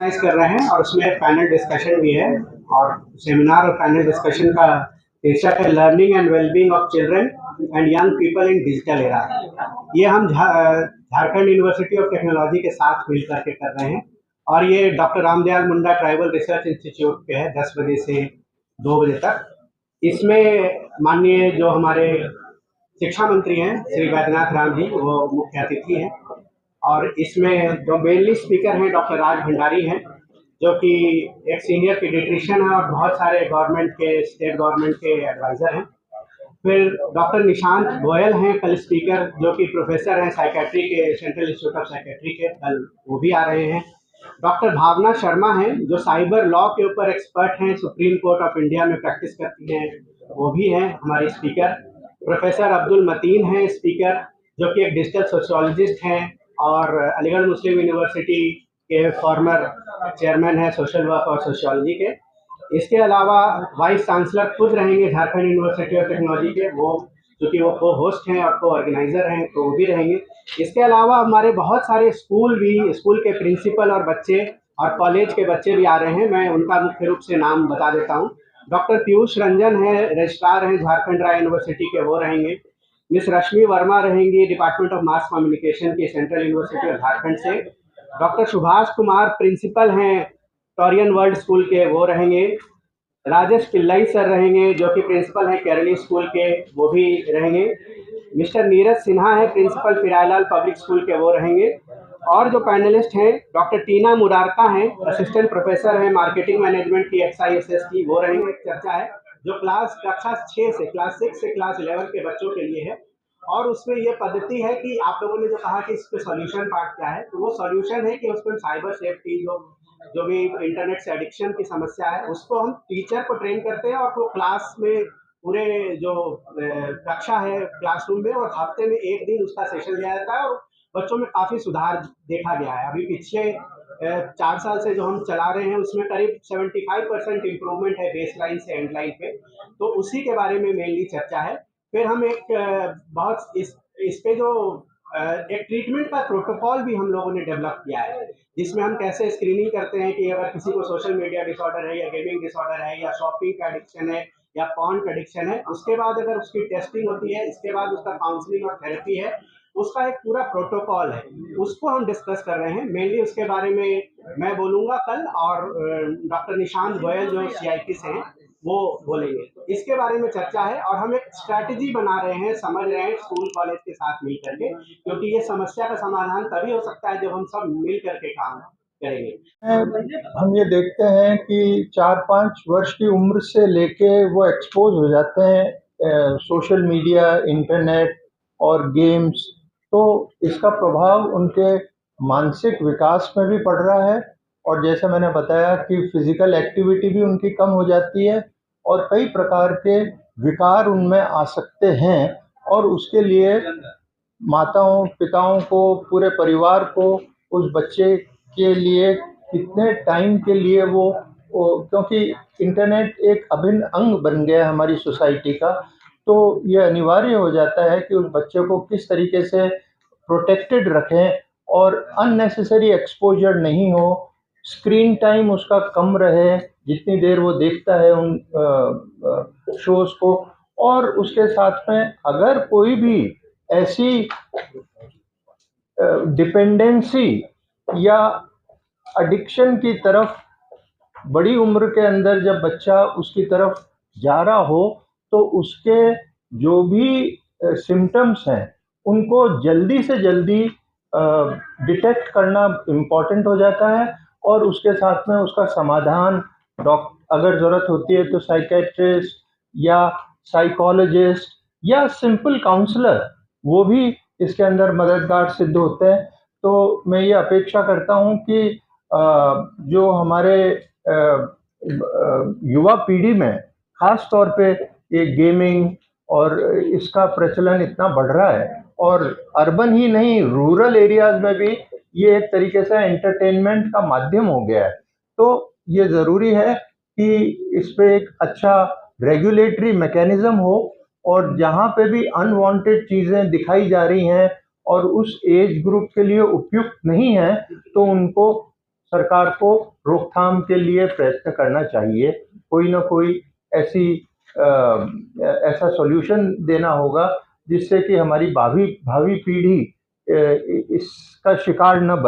Organise कर रहे हैं और उसमें पैनल डिस्कशन भी है। और सेमिनार और पैनल डिस्कशन का शीर्षक है learning and wellbeing of children and young people in digital era. ये हम झारखंड यूनिवर्सिटी ऑफ टेक्नोलॉजी के साथ मिल करके कर रहे हैं और ये doctor Ramdayal Munda tribal research institute पे है 10 बजे से 2 बजे तक। इसमें माननीय जो हमारे शिक्षा मंत्री हैं श्री वैद्यनाथ राम जी, वो मुख्य अतिथि हैं। और इसमें जो मेनली स्पीकर हैं डॉक्टर राज भंडारी हैं, जो कि एक सीनियर पीडियाट्रिशियन है और बहुत सारे गवर्नमेंट के, स्टेट गवर्नमेंट के एडवाइजर हैं। फिर डॉक्टर निशांत गोयल हैं कल स्पीकर, जो कि प्रोफेसर हैं साइकेट्री के, सेंट्रल इंस्टीट्यूट ऑफ साइकेट्री के, कल वो भी आ रहे हैं। डॉक्टर भावना शर्मा हैं जो साइबर लॉ के ऊपर एक्सपर्ट हैं, सुप्रीम कोर्ट ऑफ इंडिया में प्रैक्टिस करती हैं, वो भी हैं हमारे स्पीकर। प्रोफेसर अब्दुल मतीन हैं स्पीकर, जो कि एक डिजिटल सोशियोलॉजिस्ट हैं और अलीगढ़ मुस्लिम यूनिवर्सिटी के फॉर्मर चेयरमैन हैं सोशल वर्क और सोशियोलॉजी के। इसके अलावा वाइस चांसलर खुद रहेंगे झारखंड यूनिवर्सिटी ऑफ टेक्नोलॉजी के, वो क्योंकि वो को होस्ट हैं और को ऑर्गेनाइजर हैं, तो वो भी रहेंगे। इसके अलावा हमारे बहुत सारे स्कूल के प्रिंसिपल और बच्चे और कॉलेज के बच्चे भी आ रहे हैं। मैं उनका मुख्य रूप से नाम बता देता हूँ। डॉक्टर पीयूष रंजन है, रजिस्ट्रार हैं झारखंड राय यूनिवर्सिटी के, वो रहेंगे। मिस रश्मि वर्मा रहेंगी डिपार्टमेंट ऑफ मास कम्युनिकेशन की सेंट्रल यूनिवर्सिटी ऑफ झारखंड से। डॉक्टर सुभाष कुमार प्रिंसिपल हैं टोरियन वर्ल्ड स्कूल के, वो रहेंगे। राजेश पिल्लाई सर रहेंगे, जो कि प्रिंसिपल हैं केरली स्कूल के, वो भी रहेंगे। मिस्टर नीरज सिन्हा है प्रिंसिपल फिरायलाल पब्लिक स्कूल के, वो रहेंगे। और जो पैनलिस्ट हैं डॉक्टर टीना मुरारका हैं, असिस्टेंट प्रोफेसर हैं मार्केटिंग मैनेजमेंट की XISS की, वो रहेंगे। एक चर्चा है जो कक्षा 6 से क्लास 6 से क्लास 11 के बच्चों के लिए है। और उसमें ये पद्धति है कि आप लोगों ने जो कहा कि इस पे सॉल्यूशन पार्ट क्या है, तो वो सॉल्यूशन है कि उसमें साइबर सेफ्टी, जो भी इंटरनेट से एडिक्शन की समस्या है, उसको हम टीचर को ट्रेन करते हैं और वो क्लास में पूरे जो कक्षा है क्लासरूम में, और हफ्ते में एक दिन उसका सेशन लिया जाता है और बच्चों में काफ़ी सुधार देखा गया है। अभी पिछले 4 साल से जो हम चला रहे हैं उसमें करीब 75% इम्प्रूवमेंट है बेस लाइन से एंड लाइन पे, तो उसी के बारे में मेनली चर्चा है। फिर हम एक बहुत इस पे जो एक ट्रीटमेंट का प्रोटोकॉल भी हम लोगों ने डेवलप किया है, जिसमें हम कैसे स्क्रीनिंग करते हैं कि अगर किसी को सोशल मीडिया डिसऑर्डर है या गेमिंग डिसऑर्डर है या शॉपिंग का एडिक्शन है या पॉर्न का एडिक्शन है, उसके बाद अगर उसकी टेस्टिंग होती है, इसके बाद उसका काउंसलिंग और थेरेपी है, उसका एक पूरा प्रोटोकॉल है, उसको हम डिस्कस कर रहे हैं। मेनली उसके बारे में मैं बोलूँगा कल, और डॉक्टर निशांत गोयल जो CIP से हैं वो बोलेंगे। तो इसके बारे में चर्चा है और हम एक स्ट्रैटेजी बना रहे हैं, समझ रहे हैं स्कूल कॉलेज के साथ मिल करके, क्योंकि ये समस्या का समाधान तभी हो सकता है जब हम सब मिल करके काम करेंगे। हम ये देखते हैं कि 4-5 वर्ष की उम्र से लेके वो एक्सपोज हो जाते हैं सोशल मीडिया, इंटरनेट और गेम्स। तो इसका प्रभाव उनके मानसिक विकास में भी पड़ रहा है और जैसे मैंने बताया कि फिजिकल एक्टिविटी भी उनकी कम हो जाती है और कई प्रकार के विकार उनमें आ सकते हैं। और उसके लिए माताओं, पिताओं को, पूरे परिवार को उस बच्चे के लिए कितने टाइम के लिए वो क्योंकि इंटरनेट एक अभिन्न अंग बन गया है हमारी सोसाइटी का, तो ये अनिवार्य हो जाता है कि उस बच्चे को किस तरीके से प्रोटेक्टेड रखें और अननेसेसरी एक्सपोजर नहीं हो, स्क्रीन टाइम उसका कम रहे जितनी देर वो देखता है उन शोज़ को। और उसके साथ में अगर कोई भी ऐसी डिपेंडेंसी या एडिक्शन की तरफ बड़ी उम्र के अंदर जब बच्चा उसकी तरफ जा रहा हो, तो उसके जो भी सिम्टम्स हैं उनको जल्दी से जल्दी डिटेक्ट करना इम्पॉर्टेंट हो जाता है और उसके साथ में उसका समाधान अगर ज़रूरत होती है तो साइकेट्रिस्ट या साइकोलॉजिस्ट या सिंपल काउंसलर, वो भी इसके अंदर मददगार सिद्ध होते हैं। तो मैं ये अपेक्षा करता हूँ कि जो हमारे युवा पीढ़ी में खास तौर पे ये गेमिंग और इसका प्रचलन इतना बढ़ रहा है और अर्बन ही नहीं, रूरल एरियाज में भी ये एक तरीके से एंटरटेनमेंट का माध्यम हो गया है। तो ये ज़रूरी है कि इस पे एक अच्छा रेगुलेटरी मैकेनिज्म हो और जहाँ पे भी अनवांटेड चीज़ें दिखाई जा रही हैं और उस एज ग्रुप के लिए उपयुक्त नहीं है, तो उनको सरकार को रोकथाम के लिए प्रयत्न करना चाहिए। कोई ना कोई ऐसा सॉल्यूशन देना होगा जिससे कि हमारी भावी पीढ़ी इसका शिकार न